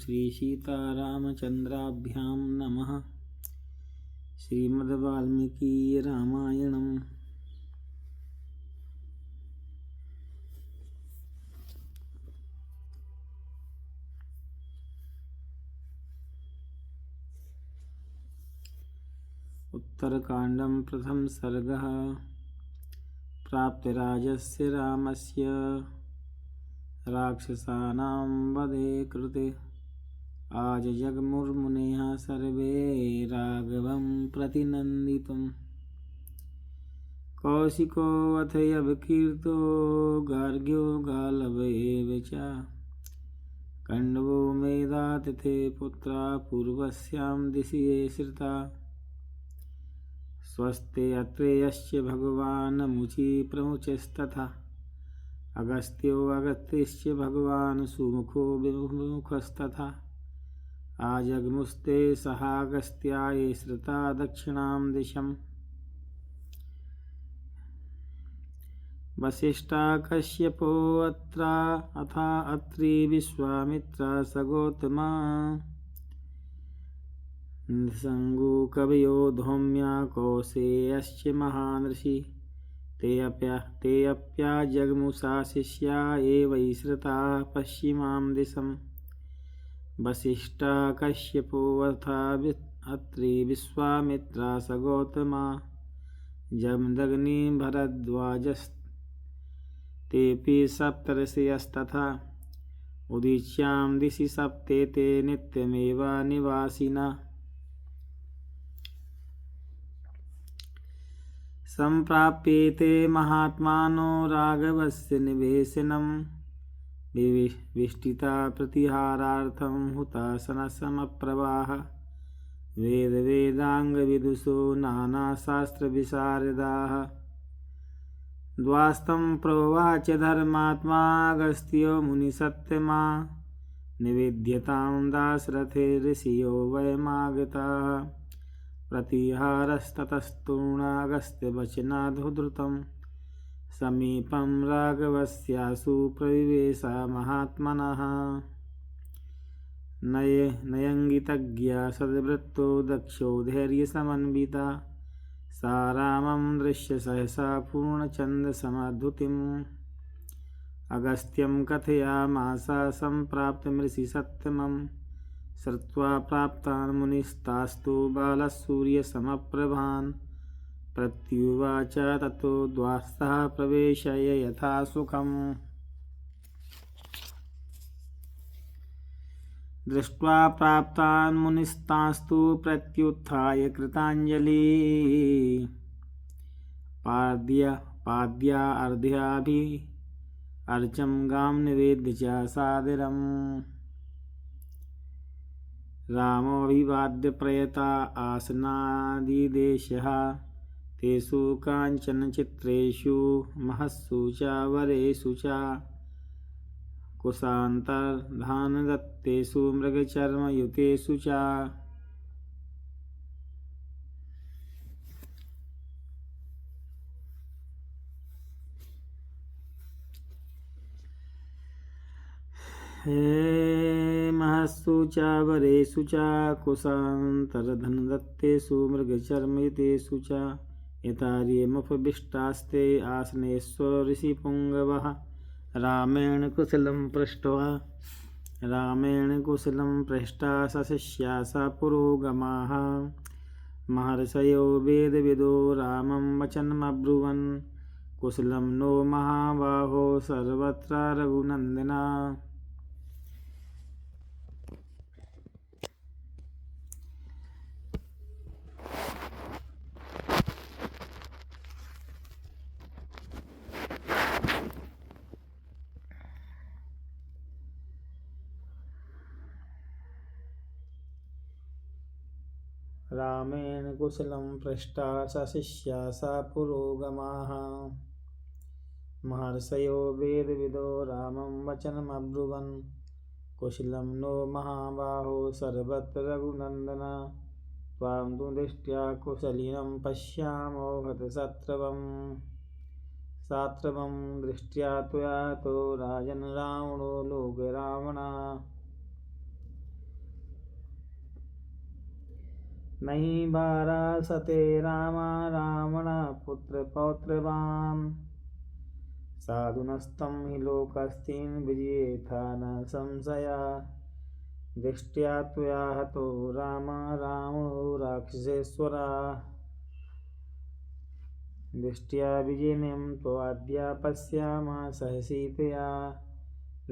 श्री सीतारामचंद्राभ्यां नमः। श्रीमद्वाल्मीकि रामायणम्। उत्तरकाण्डं प्रथम सर्गः। प्राप्तिराजस्य रामस्य राक्षसानां वधे कृते। आज जगमुर्मुनेः सर्वे राघवं प्रतिनन्दितुम्। कौशिकोऽथ अभिकीर्तो गार्ग्यो गालव एव च। कण्वो मेधातिथे पुत्रा पूर्वस्यां दिशि ये श्रिता। स्वस्ते अत्रेयश्च भगवान् मुचि प्रमुचस्तथा। अगस्त्यो अगस्त्यश्च भगवान् सुमुखो विमुखस्तथा। आजग्मुस्ते सहागस्त्या ये श्रिता दक्षिणां दिशम्। वसिष्ठा कश्यपो अत्रा अथा अत्रि विश्वामित्रा सगोतमा। संगो कवयो धौम्या कौसेयश्च महान् ऋषि। ते अप्या जगमुषा शिष्या एव श्रिता पश्चिमां दिशम्। वसिष्ठा कश्यपो अथा अत्रि विश्वामित्रा सगौतमा। जमदग्नि भरद्वाजस्तेऽपि सप्तर्षयस्तथा। उदीच्यां दिशि सप्तेते नित्यमेव निवासिनः। सम्प्राप्येते महात्मानो राघवस्य निवेशनं। विष्टिता प्रतिहारार्थं हुताशनसमप्रवाह। वेदाङ्गविदुषो नानाशास्त्रविशारदाः। द्वास्तं प्रोवाच धर्मात्मा अगस्त्यो मुनिसत्तमा। निवेद्यतां दाशरथे ऋषियो वयमागताः। प्रतिहारस्ततस्तूणागस्त्यवचनाद्धृतं। समीपं राघवस्यासु प्रविवेशा महात्मनः। नयङ्गितज्ञा सद्वृत्तो दक्षो धैर्यसमन्विता। सा रामं दृश्य सहसा पूर्णचन्द्रसमाधुतिम्। अगस्त्यं कथयामास सम्प्राप्तमृषि सत्तमम्। श्रुत्वा प्राप्तान् मुनिस्तास्तु बालसूर्यसमप्रभान्। प्रत्युवाच ततो द्वास्तः प्रवेशय यथा सुखम्। दृष्ट्वा प्राप्तान् मुनिस्तास्तु प्रत्युत्थाय कृताञ्जलिः। पाद्या अर्ध्याभि अर्चं गां निवेद्य च सादरम्। रामोऽभिवाद्य प्रयता आसनादिदेशः। तेषु काञ्चन चित्रेषु महत्सु च वरेषु च। कुशान्तर्धानदत्तेषु मृगचर्मयुतेषु च। महत्सु च वरेषु च। कुशान्तर्धनदत्तेषु मृगचर्मयुतेषु च। यथार्यमुपविष्टास्ते आसनेषु ऋषिपुङ्गवः। रामेण कुशलं पृष्टा सशिष्या स पुरोगमाः। महर्षयो वेदविदो रामं वचनमब्रुवन्। कुशलं नो महाबाहो सर्वत्र रघुनन्दना। रामेण कुशलं पृष्टा सशिष्या स पुरोगमाः। महर्षयो वेदविदो रामं वचनमब्रुवन्। कुशलं नो महाबाहो सर्वत्र रघुनन्दन। त्वां तु दृष्ट्या कुशलिनं पश्यामो हतशत्रवम्। सात्रवं दृष्ट्या त्वया तो राजन् रावणो लोकरावणः। नहि वारासते रामा रावणपुत्र पौत्रवान् साधुनस्तं हि लोकस्मिन् विजयेथा न संशया दृष्ट्या त्वया हतो राम रावणो राक्षसेश्वरा दृष्ट्या विजयिनं त्वाद्या पश्यामः सहसीतया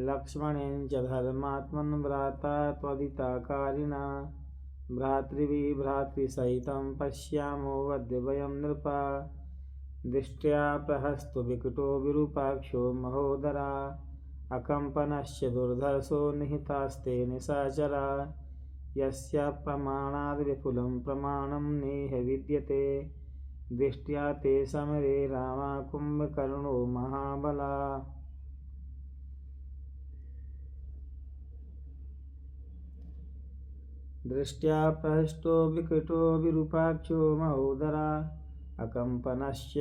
लक्ष्मणेन च धर्मात्मन् भ्राता त्वदिताकारिणा भ्रातृभिः भ्रातृसहितं पश्यामो वद्य वयं नृपा दृष्ट्या प्रहस्तो विकटो विरूपाक्षो महोदरा अकम्पनश्च दुर्धर्षो निहितास्ते निशाचरा यस्य प्रमाणाद् विपुलं प्रमाणं नेह विद्यते दृष्ट्या ते समरे रामा कुम्भकर्णो महाबला दृष्ट्या प्रहस्तो विकटो विरूपाक्षो महोदरा अकम्पनश्च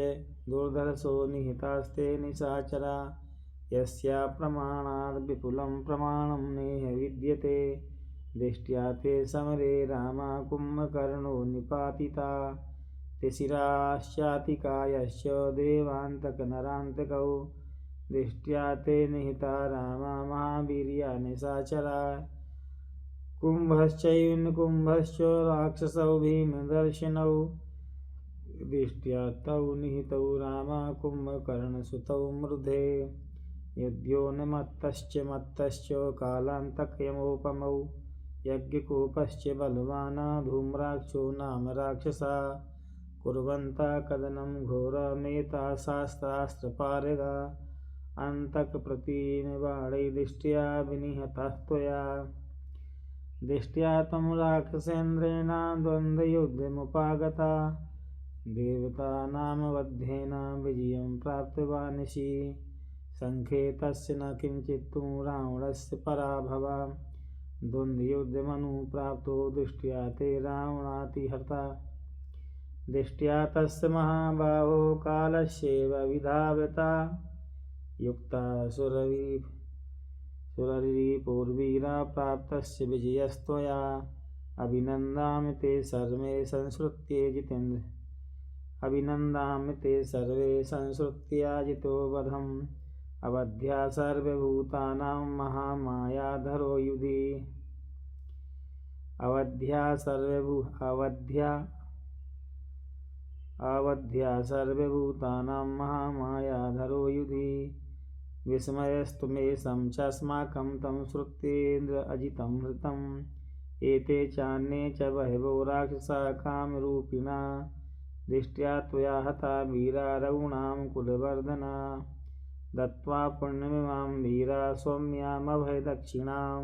दुर्धर्षो निहितास्ते निशाचरा यस्या प्रमाणाद् विपुलं प्रमाणं नेह विद्यते दृष्ट्या ते समरे रामा कुम्भकर्णो निपातिता तिशिराश्चातिकायश्च देवान्तकनरान्तकौ दृष्ट्या ते निहिता रामा महावीर्या निशाचरा कुम्भश्च राक्षसौ भीमदर्शनौ दृष्ट्या तौ निहितौ रामा कुम्भकर्णसुतौ मृधे युध्योन्मत्तश्च कालान्तकयमोपमौ यज्ञकोपश्च बलवाना धूम्राक्षो नाम राक्षसा कुर्वन्ता कदनं घोरमेता शास्त्रास्त्रपारगा अन्तकप्रतिनिबाणै दृष्ट्या विनिहतः त्वया दृष्ट्या तं राक्षसेन्द्रेण द्वन्द्वयुद्धमुपागता देवतानां वध्येन विजयं प्राप्तवानिषि संखे तस्य न किञ्चित् तु रावणस्य पराभवा द्वन्द्वयुद्धमनुप्राप्तो दृष्ट्या ते रावणातिहर्ता दृष्ट्या तस्य महाबाहो कालस्यैव विधावता युक्ता सुररिपुर्वीरा प्राप्तस्य विजयस्त्वया अभिनन्दामि ते सर्वे संश्रुत्य जितेन्द्र अभिनन्दामि ते सर्वे संश्रुत्या जितो वधम् अवध्या सर्वभूतानां महामायाधरो युधि अवध्या सर्वभूतानां महामायाधरो युधि विस्मयस्तु मे समस्माकं तं श्रुत्येन्द्र अजितं हृतम् एते चान्ये च बहवो राक्षसा कामरूपिणा दृष्ट्या त्वया हता वीरा रघूणां कुलवर्धना दत्त्वा पुण्यमिमां वीरा सौम्यामभयदक्षिणां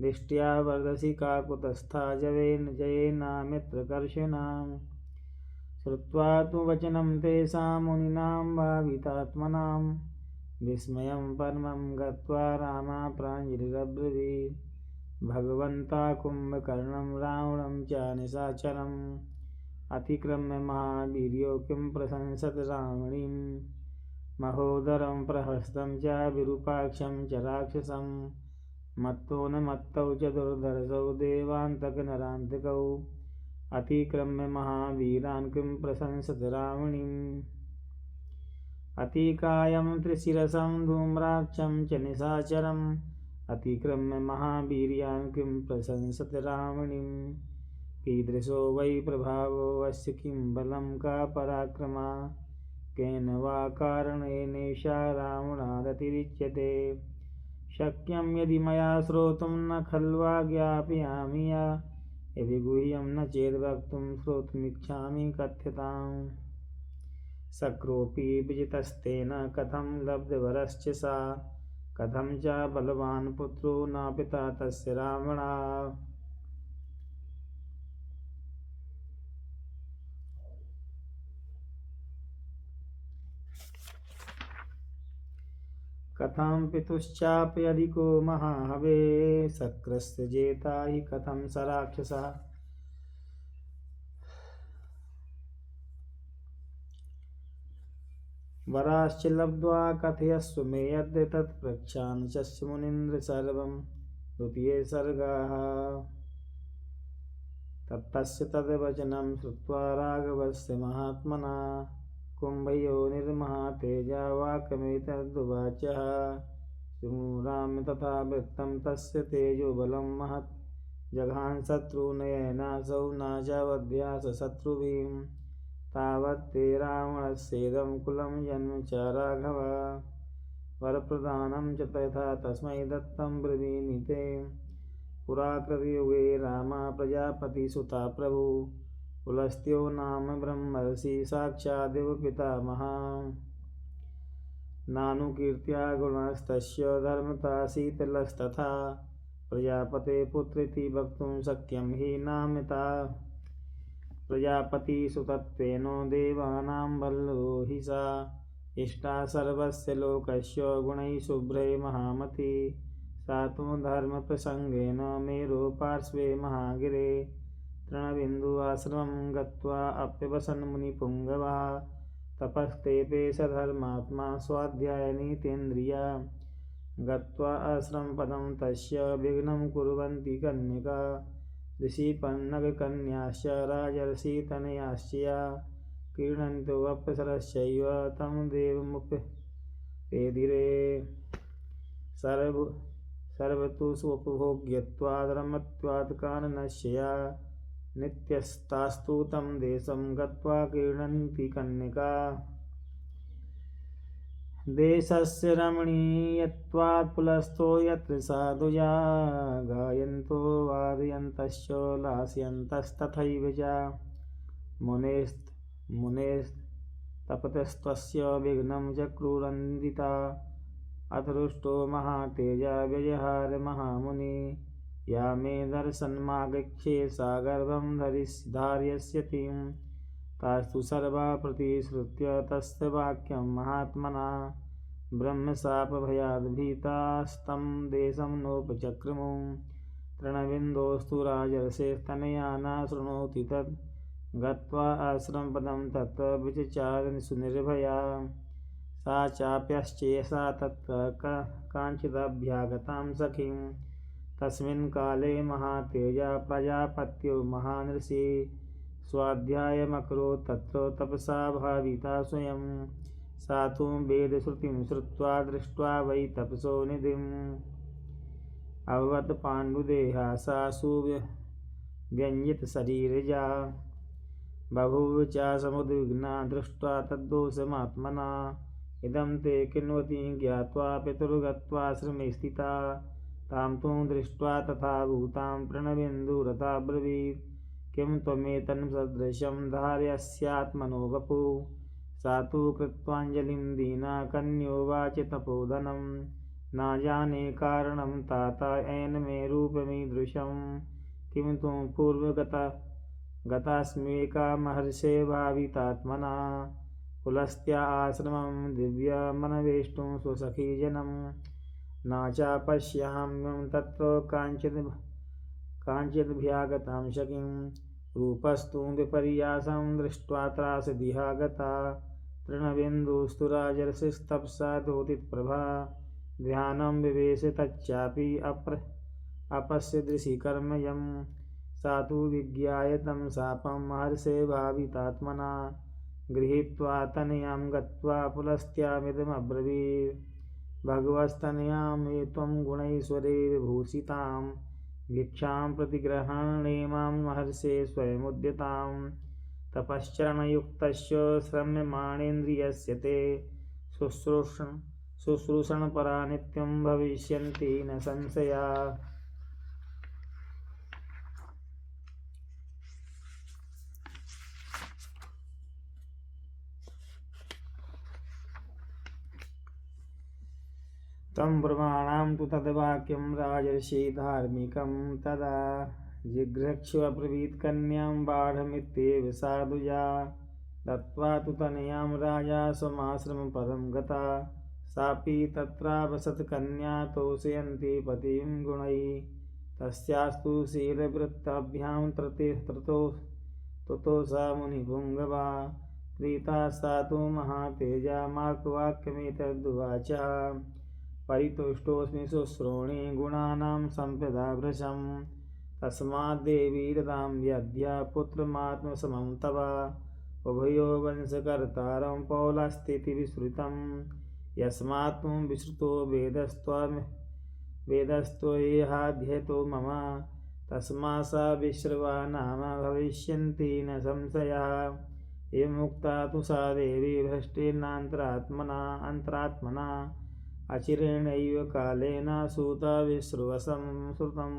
दृष्ट्या वर्धसि काकुतस्था जयेनामित्रकर्षणां श्रुत्वा तु वचनं तेषां मुनीनां भावितात्मनां विस्मयं परमं गत्वा रामा प्राञ्जलिरब्रवीत् भगवन्ता कुम्भकर्णं रावणं च निशाचरम् अतिक्रम्य महावीर्यो किं प्रशंसत रावणीं महोदरं प्रहस्तं च विरूपाक्षं च राक्षसं मत्तोन्मत्तौ च दुर्धर्षौ देवान्तकनरान्तकौ अतिक्रम्य महावीरान् किं प्रशंसत रावणीम् अतिकायं त्रिशिरसं धूम्राक्षं च निशाचरम् अतिक्रम्य महावीर्यान् किं प्रशंसत रावणीम् कीदृशो वै प्रभावो अस्य किं बलं का पराक्रमा केन वा कारणेनैषा रावणादतिरिच्यते शक्यं यदि मया श्रोतुं न खल्वा ज्ञापयामि यदि गुह्यं न चेद्वक्तुं श्रोतुमिच्छामि कथ्यताम् शक्रोऽपि विजितस्तेन कथं लब्धवरश्च सा कथं च बलवान् पुत्रो न पिता तस्य रावणा कथं पितुश्चाप्यधिको महाहवे शक्रस्य जेता हि कथं स राक्षसः वराश्च लब्ध्वा कथयस्व मे यद्य तत्प्रक्षांशस्य मुनीन्द्र सर्वं द्वितीये सर्गः तत्तस्य तद्वचनं श्रुत्वा राघवस्य महात्मना कुम्भयोनिर्महा तेजा वाक्यमेतद्वाचः। शृणु तथा वृत्तं तस्य तेजोबलं महत् जघान शत्रुनयनासौ नाचावध्यास शत्रुभिः तावत्ते रावणस्येदं कुलं जन्म च राघव वरप्रदानं च तथा तस्मै दत्तं ब्रवीमि ते पुराकृतयुगे रामा प्रजापतिसुता प्रभु पुलस्त्यो नाम ब्रह्मर्षि साक्षादेव पितामहः नानुकीर्त्या गुणस्तस्य धर्मता शीतलस्तथा प्रजापते पुत्रेति वक्तुं शक्यं हि नाम्यता प्रजापतिसुतत्वेन देवानां वल्लो हि सा इष्टा सर्वस्य लोकस्य गुणैः शुभ्रे महामती सा तु धर्मप्रसङ्गेन मेरो पार्श्वे महागिरे तृणबिन्दु आश्रमं गत्वा अप्यवसन् मुनिपुङ्गवा तपस्तेपे स धर्मात्मा स्वाध्यायनीतेन्द्रिया गत्वा आश्रमपदं तस्य विघ्नं कुर्वन्ति कन्यका ऋषिपन्नगकन्याश्च राजर्षितनयाश्च क्रीडन्तो अप्सरश्चैव तं देवमुपपेदिरे सर्वतु स्वोपभोग्यत्वाद् रमत्वात् काननस्य नित्यस्तास्तु तं देशं गत्वा क्रीडन्ति कन्यका देशस्य रमणीयत्वात् पुलस्थो यत्र साधुजा गायन्तो वादयन्तश्च लास्यन्तस्तथैव च मुनेस्तपतस्तस्य विघ्नं चक्रुरन्दिता अथरुष्टो महातेजा व्यजहार महामुनि या मे दर्शनमागच्छे सा गर्भं धारयस्यतिं तास्तु सर्वा प्रतिश्रुत्य तस्य वाक्यं महात्मना ब्रह्मशापभयाद्भीतास्तं देशं नोपचक्रमु तृणबिन्दोस्तु राजर्षेस्तनया न शृणोति तत् गत्वा आश्रमपदं तत्र विचचार सुनिर्भया सा चाप्यश्चेषा तत्र काञ्चिदभ्यागतां सखीं तस्मिन् काले महातेजा प्रजापत्यो महानृषि स्वाध्यायमकरोत् तत्र तपसा भाविता स्वयं सा तु वेदश्रुतिं श्रुत्वा दृष्ट्वा वै तपसो निधिम् अभवत् पाण्डुदेहा सा सुव्यञ्जितशरीरजा बभूव च समुद्विग्ना दृष्ट्वा तद्दोषमात्मना इदं ते किन्वती ज्ञात्वा पितुर्गत्वाश्रमे स्थिता तां तु दृष्ट्वा तथा भूतां प्रणवेन्दुरता ब्रवीत् किं त्वमेतन्सदृशं धारयस्यात्मनो वपुः सा तु कृत्वाञ्जलिं दीना कन्योवाच तपोधनं न जाने कारणं तात येन मे रूपमीदृशं किं त्वं गतास्म्येका महर्षे भावितात्मना पुलस्त्या आश्रमं दिव्यमन्वेष्टुं स्वसखीजनं न चापश्याम्यं तत्र काञ्चिदभ्यागतां शकीं रूपस्तु विपर्यासं दृष्ट्वा त्रासदिहा गता तृणबिन्दुस्तु राजर्षिस्तपसा द्योतितप्रभा ध्यानं विवेश तच्चापि अपश्यदृशिकर्मयं सा तु विज्ञाय तं शापं महर्षे भावितात्मना गृहीत्वा तनयां गत्वा पुलस्त्यामिदमब्रवीत् भगवस्तनयां मे त्वं गुणैश्वरे विभूषितां भिक्षां प्रतिगृह्णाणे मां महर्षे स्वयमुद्यतां तपश्चरणयुक्तस्य श्रम्यमाणेन्द्रियस्य ते शुश्रूषणपरा नित्यं भविष्यन्ति न संशया तं ब्रह्माणां तु तद्वाक्यं राजर्षि धार्मिकं तदा जिघ्रक्ष्वब्रवीत् कन्यां बाढमित्येव साधुजा दत्त्वा तु तनयां राजा स्वमाश्रमपदं गता सापि तत्रावसत् कन्या तोषयन्ति पतिं गुणैः तस्यास्तु शीलवृत्ताभ्यां ततो सा मुनिपुङ्गवा प्रीता सा तु महातेजा वाक्यमेतद्वाच परितुष्टोऽस्मि शुश्रोणे गुणानां सम्पदा भृशं तस्माद्देवी ददां यद्या पुत्रमात्मसमं तव उभयो वंशकर्तारं पौलस्तीति विश्रुतं यस्मात् त्वं विश्रुतो वेदस्त्वयेहाध्येतो मम तस्मात् सा विश्रवा नाम भविष्यन्ति न संशयः एवमुक्ता तु सा देवी भ्रष्टेनान्तरात्मना अचिरेणैव कालेन सूता विश्रुवसं श्रुतं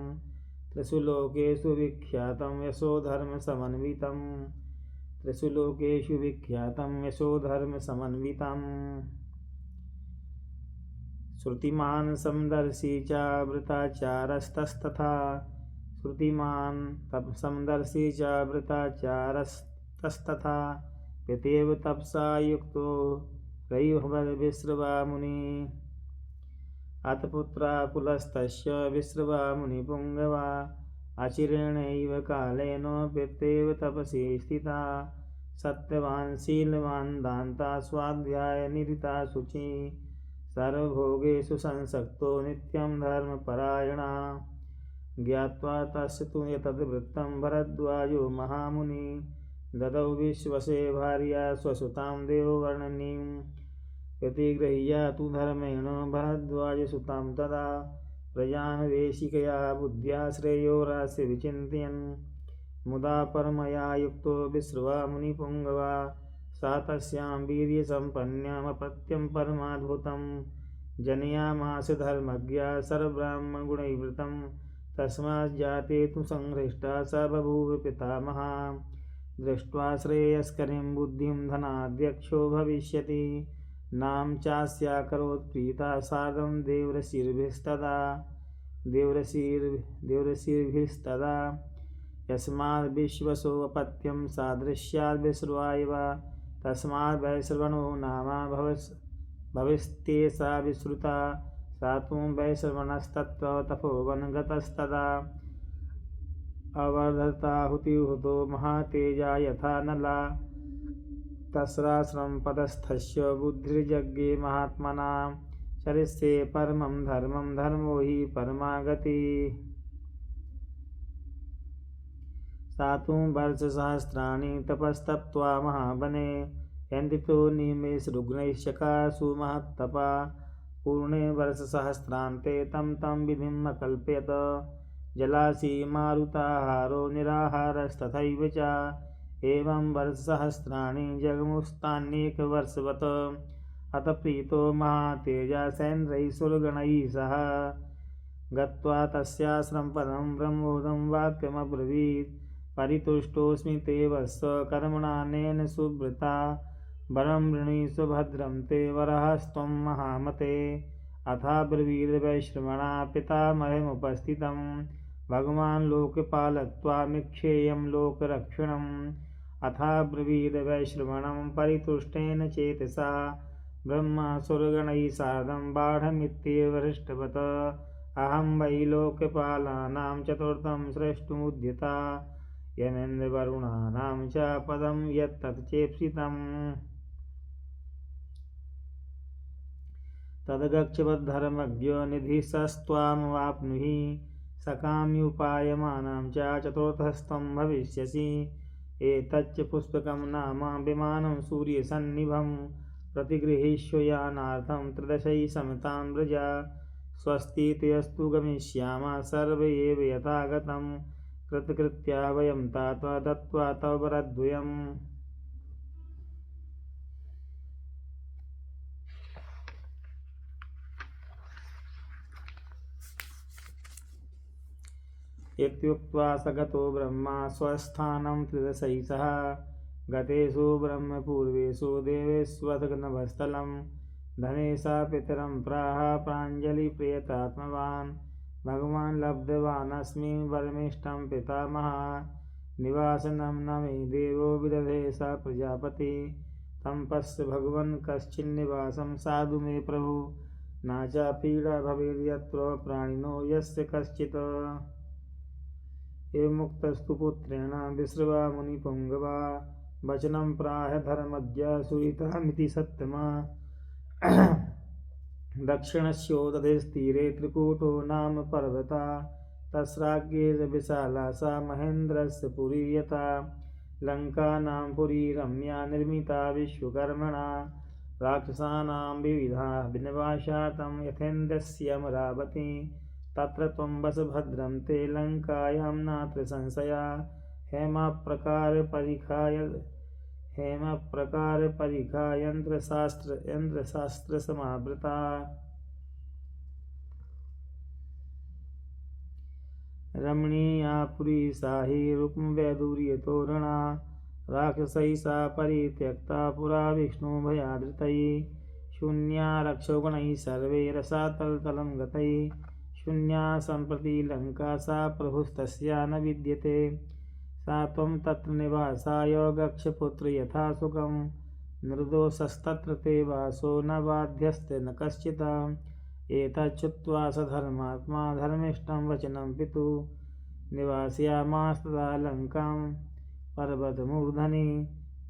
त्रिषु लोकेषु विख्यातं यशोधर्मसमन्वितं श्रुतिमान् समदर्शी च वृताचारस्तस्तथा पितेव तपसा युक्तो रयिर्भविश्रवा मुनिः अथ पुत्रा पुलस्तस्य विश्रवा मुनिपुङ्गवा अचिरेणैव कालेन पितेव तपसि स्थिता सत्यवान् शीलवान् दान्ता स्वाध्यायनिरता शुचि सर्वभोगेषु संसक्तो नित्यं धर्मपरायणा ज्ञात्वा तस्य तु एतद्वृत्तं भरद्वाजो महामुनि ददौ विश्वसे भार्या स्वसुतां देववर्णनीं प्रतिगृह्य तु धर्मेण भरद्वाजसुतां तदा प्रजान्वेषिकया बुद्ध्या श्रेयोरास्य विचिन्तयन् मुदा परमया युक्तो विश्रवा मुनिपुङ्गवा सा तस्यां वीर्यसम्पन्नामपत्यं परमाद्भुतं जनयामास धर्मज्ञा सर्वब्राह्मणगुणैर्वृतं तस्माज्जाते तु संहृष्टा स बभूव पितामहा दृष्ट्वा श्रेयस्करीं बुद्धिं धनाध्यक्षो भविष्यति नाम चास्याकरोत् प्रीता सार्धं देवर्षिर्भिस्तदा यस्माद् विश्वसोऽपत्यं सादृश्याद् विश्रवा इव तस्माद् वैश्रवणो नाम भविस्ते सा विश्रुता सा तु वैश्रवणस्तत्र तपोवनगतस्तदा अवर्धताहुतिहुतो महातेजा यथा नला तस्राश्रम पदस्थस्य बुद्धिर्यज्ञे महात्मना चरिष्ये परमं धर्मं धर्मो हि परमा गतिः सा तु वर्षसहस्राणि तपस्तप्त्वा महावने यन्दितो निमेषरुग्नैश्चकारसु महत्तपा पूर्णे वर्षसहस्रान्ते तं विधिम् अकल्पयत जलासी मारुताहारो निराहारस्तथैव च एवं वर्षसहस्राणि जगमुस्तान्येकवर्षवत् अत प्रीतो महातेजा सैन्द्रैः सुरगणैः सह गत्वा तस्याश्रमपदं ब्रह्मोदं वाक्यमब्रवीत् परितुष्टोऽस्मि ते वत्स कर्मणानेन सुव्रता वरं वृणीष्व भद्रं ते वरहस्त्वं महामते अथाब्रवीद्वैश्रवणा पितामहमुपस्थितं भगवान् लोकपालत्वामिच्छेयं लोकरक्षणम् अथाब्रवीद्वैश्रवणं परितुष्टेन चेतसा ब्रह्मासुरगणैः सार्धं बाढमित्येव हृष्टवत् अहं वै लोकपालानां चतुर्थं श्रेष्ठमुद्यता यमेन्द्रवरुणानां च पदं यत्तत् चेप्सितम् तद्गच्छवद्धर्मज्ञ निधिशस्त्वामवाप्नुहि सकाम्युपायमानां च चतुर्थस्त्वं भविष्यसि एतच्च पुष्पकं नाम विमानं सूर्यसन्निभं प्रतिगृहीष्वयानार्थं त्रदशैः समतां व्रजा स्वस्ति तेऽस्तु गमिष्यामः सर्व एव यथागतं कृतकृत्या वयं तात दत्त्वा तव वरद्वयम् इत्युक्त्वा स गतो ब्रह्मा स्वस्थानं त्रिदशैः सह गतेषु ब्रह्मपूर्वेषु देवेष्वथनभस्थलं धनेशा पितरं प्राह प्राञ्जलिप्रियतात्मवान् भगवान् लब्धवानस्मि वरमिष्टं पितामहा निवासनं न मे देवो विदधे स प्रजापति तं पश्य भगवन् कश्चिन्निवासं साधु मे प्रभु न च पीडा भवेद्यत्र प्राणिनो यस्य कश्चित् एवमुक्तस्तु पुत्रेण विश्रवा मुनिपुङ्गवा वचनं प्राह धर्मज्ञ सुहितामिति सत्यमा दक्षिणस्योदधिस्तीरे त्रिकूटो नाम पर्वता तस्राज्ञैर्विशाला सा महेन्द्रस्य पुरी यथा लङ्कानां पुरी रम्या निर्मिता विश्वकर्मणा राक्षसानां विविधा विनिवासार्थं यथेन्द्रस्यमरावती तत्र त्वं वस भद्रं ते लङ्कायां नात्र संशया हेमप्रकारपरिखा यन्त्रशास्त्रसमावृता रमणीया पुरी सा हि रूपमवैदूर्यतोरणा राक्षसैः सा परित्यक्ता पुरा विष्णुभयादृतैः शून्या रक्षोगणैः सर्वे रसातलतलं गतैः शून्या सम्प्रति लङ्का सा प्रभुस्तस्या न विद्यते सा त्वं तत्र निवासाय गक्षपुत्र यथा सुखं निर्दोषस्तत्र ते वासो न बाध्यस्ते न कश्चित् एतच्छ्रुत्वा स धर्मात्मा धर्मिष्ठं वचनं पितुः निवासयामास्तदा लङ्कां पर्वतमूर्धनि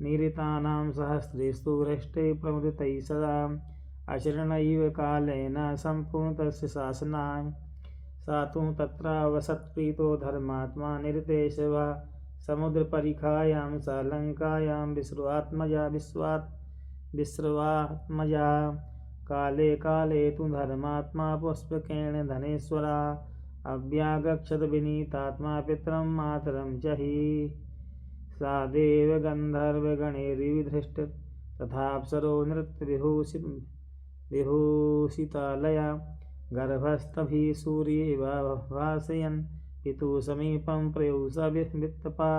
निरतानां सहस्रेषु हृष्टे प्रमुदितैः सदा अशरणैव कालेन सम्पूर्णतस्य शासनाय सा तु तत्रावसत्प्रीतो धर्मात्मा निरतेश वा समुद्रपरिखायां सा लङ्कायां विश्रवात्मजा काले काले तु धर्मात्मा पुष्पकेण धनेश्वरा अव्यागच्छत विनीतात्मा पितरं मातरं च हि सा देवगन्धर्वगणैर्विधृष्ट तथाप्सरो नृत्यविभूषितालया गर्भस्थभिः सूर्ये भासयन् पितुः समीपं प्रयुष वित्तपा